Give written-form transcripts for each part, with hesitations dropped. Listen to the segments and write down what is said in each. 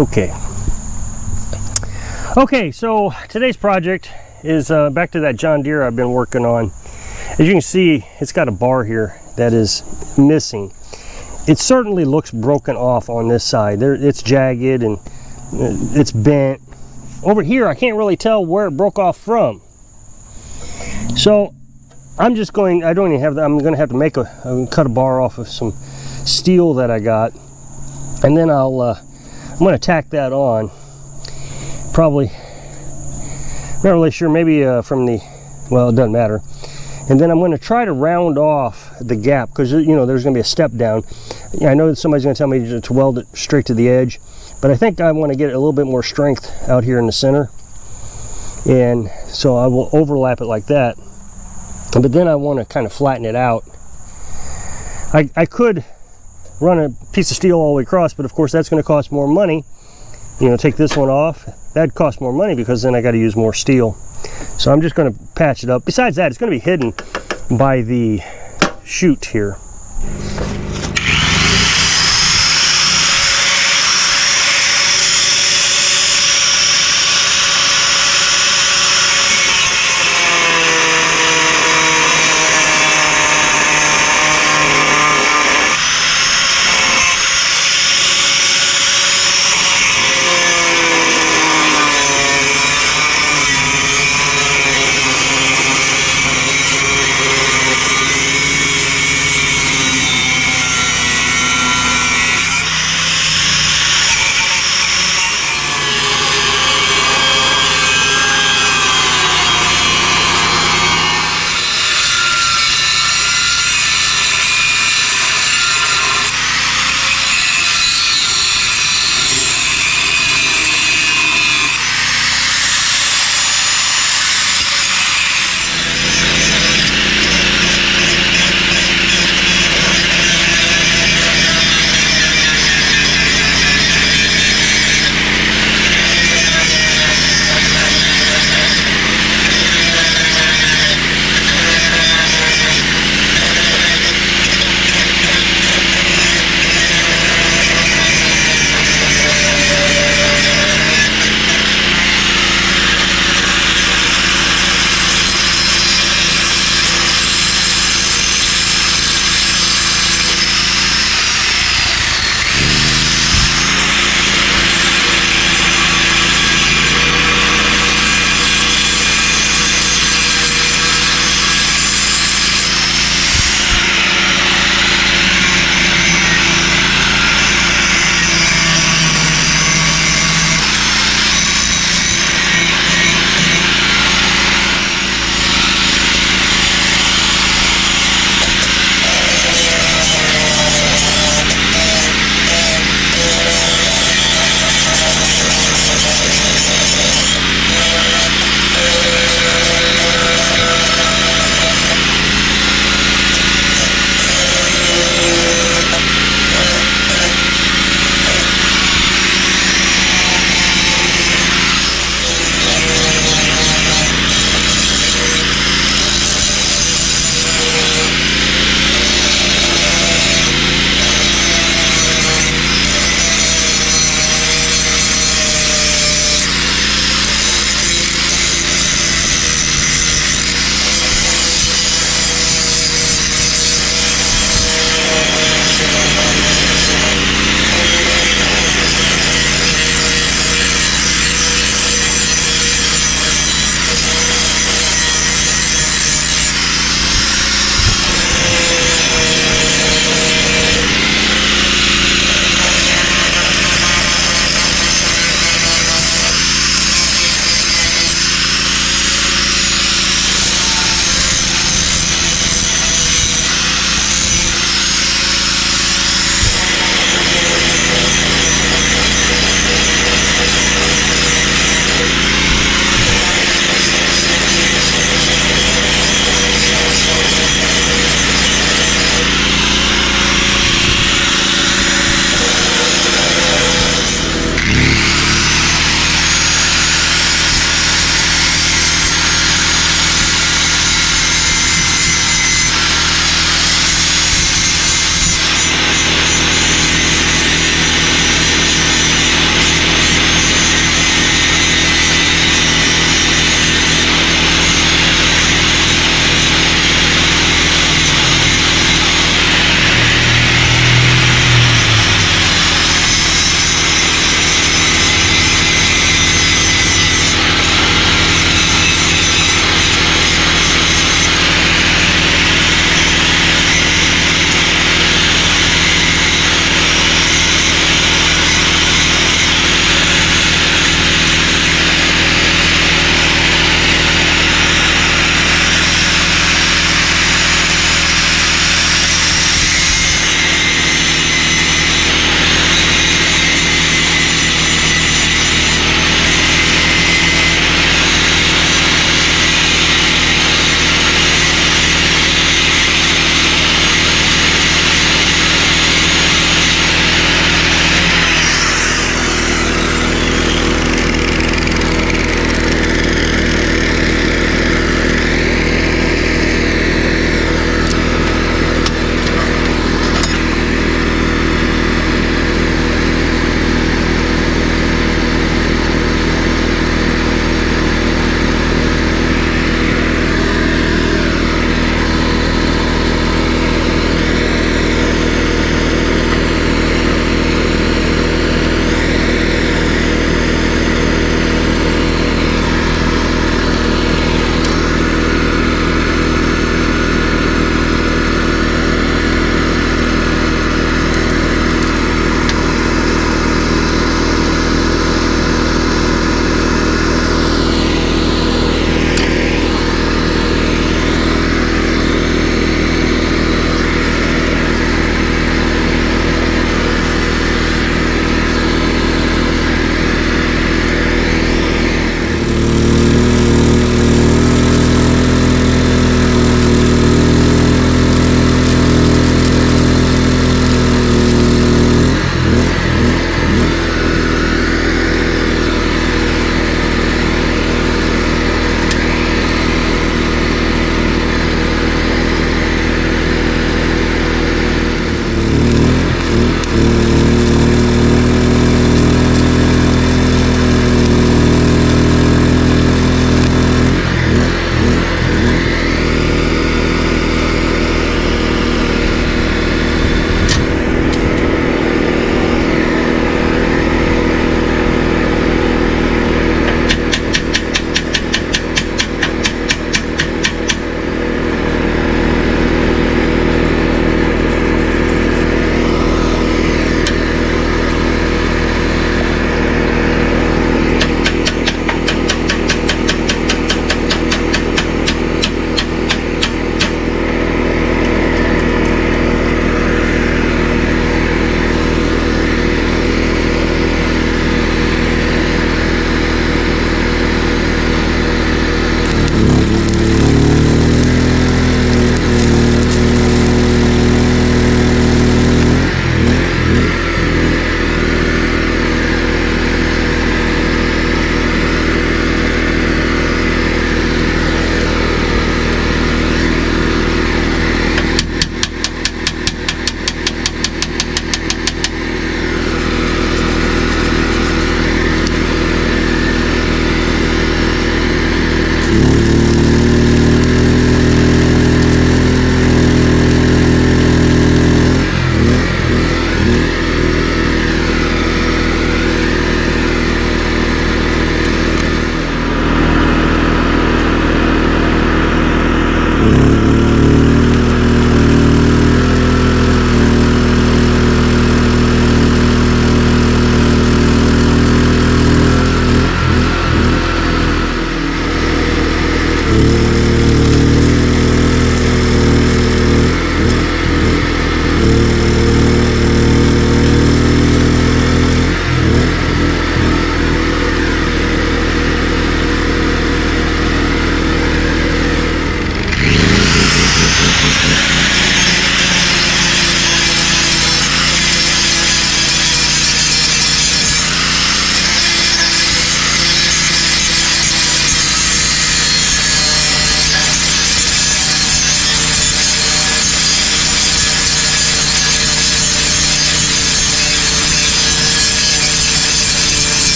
Okay. Okay, so today's project is back to that John Deere I've been working on. As you can see, it's got a bar here that is missing. It certainly looks broken off on this side. It's jagged and it's bent. Over here, I can't really tell where it broke off from. So I'm just going, I don't even have that. I'm going to have to make cut a bar off of some steel that I got. And then I'm going to tack that on. Probably, not really sure, maybe from the, well, it doesn't matter. And then I'm going to try to round off the gap because, you know, there's going to be a step down. I know that somebody's going to tell me to weld it straight to the edge, but I think I want to get a little bit more strength out here in the center. And so I will overlap it like that. But then I want to kind of flatten it out. I could run a piece of steel all the way across, but of course that's going to cost more money. You know, take this one off, that'd cost more money because then I got to use more steel. So I'm just going to patch it up. Besides that, it's going to be hidden by the chute here.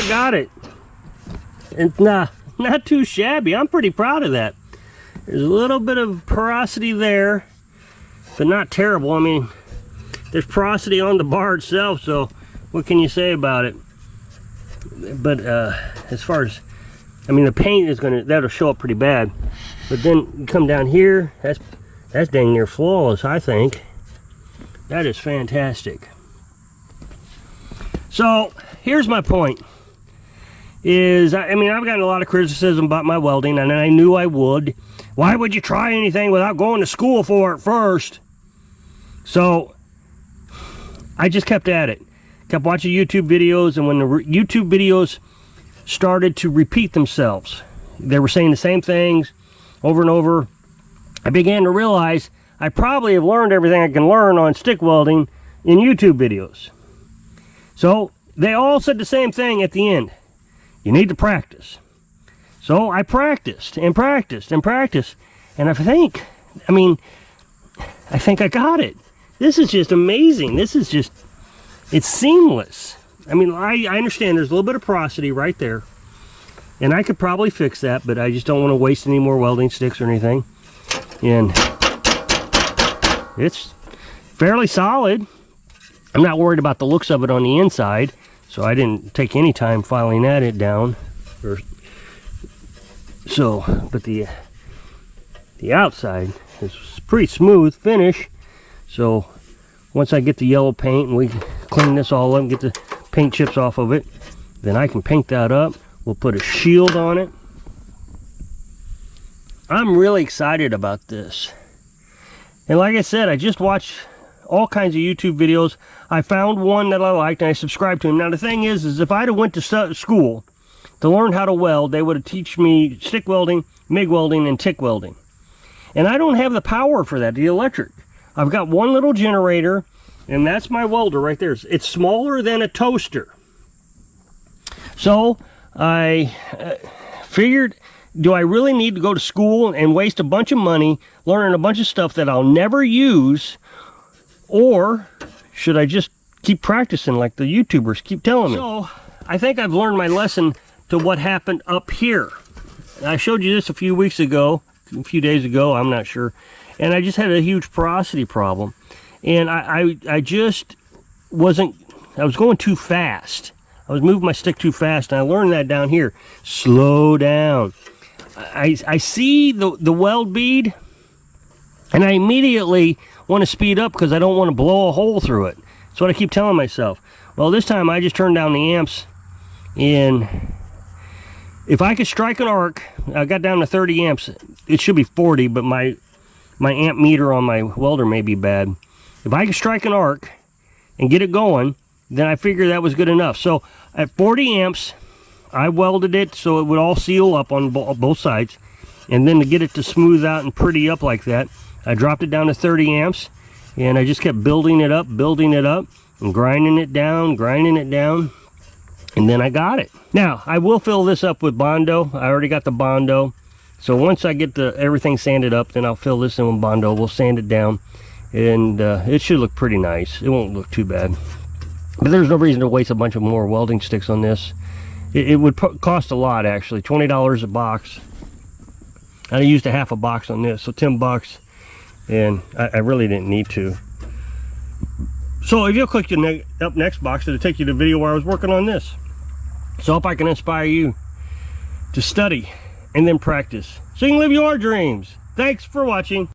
Got it. And not too shabby. I'm pretty proud of that. There's a little bit of porosity there, but not terrible. I mean, there's porosity on the bar itself, so what can you say about it? But as far as, I mean, the paint is that'll show up pretty bad. But then you come down here, that's dang near flawless, I think. That is fantastic. So here's my point. I mean, I've gotten a lot of criticism about my welding, and I knew I would. Why would you try anything without going to school for it first? So I just kept at it. Kept watching YouTube videos, and when the YouTube videos started to repeat themselves, they were saying the same things over and over, I began to realize I probably have learned everything I can learn on stick welding in YouTube videos. So they all said the same thing at the end. You need to practice. So I practiced and practiced and practiced. And I think I got it. This is just amazing. This is just, it's seamless. I mean, I understand there's a little bit of porosity right there. And I could probably fix that, but I just don't want to waste any more welding sticks or anything. And it's fairly solid. I'm not worried about the looks of it on the inside. So I didn't take any time filing that down. But the outside is pretty smooth finish. So once I get the yellow paint and we clean this all up and get the paint chips off of it, then I can paint that up. We'll put a shield on it. I'm really excited about this. And like I said, I just watched all kinds of YouTube videos. I found one that I liked and I subscribed to him. Now the thing is if I'd have went to school to learn how to weld, they would have taught me stick welding, MIG welding, and TIG welding. And I don't have the power for that, the electric. I've got one little generator, and that's my welder right there. It's smaller than a toaster. So I figured, do I really need to go to school and waste a bunch of money learning a bunch of stuff that I'll never use? Or should I just keep practicing like the YouTubers keep telling me? So I think I've learned my lesson to what happened up here. I showed you this a few days ago, I'm not sure. And I just had a huge porosity problem. And I just wasn't, I was going too fast. I was moving my stick too fast, and I learned that down here. Slow down. I see the weld bead, and I immediately want to speed up because I don't want to blow a hole through it. That's what I keep telling myself. Well, this time I just turned down the amps, and if I could strike an arc, I got down to 30 amps. It should be 40, but my amp meter on my welder may be bad. If I could strike an arc and get it going, then I figured that was good enough. So at 40 amps, I welded it so it would all seal up on both sides. And then to get it to smooth out and pretty up like that, I dropped it down to 30 amps. And I just kept building it up, and grinding it down. And then I got it. Now, I will fill this up with Bondo. I already got the Bondo. So once I get everything sanded up, then I'll fill this in with Bondo. We'll sand it down. And it should look pretty nice. It won't look too bad. But there's no reason to waste a bunch of more welding sticks on this. It would cost a lot, actually. $20 a box. I used a half a box on this, so 10 bucks. And I really didn't need to. So if you'll click the up next box, it'll take you to the video where I was working on this. So I hope I can inspire you to study and then practice so you can live your dreams. Thanks for watching.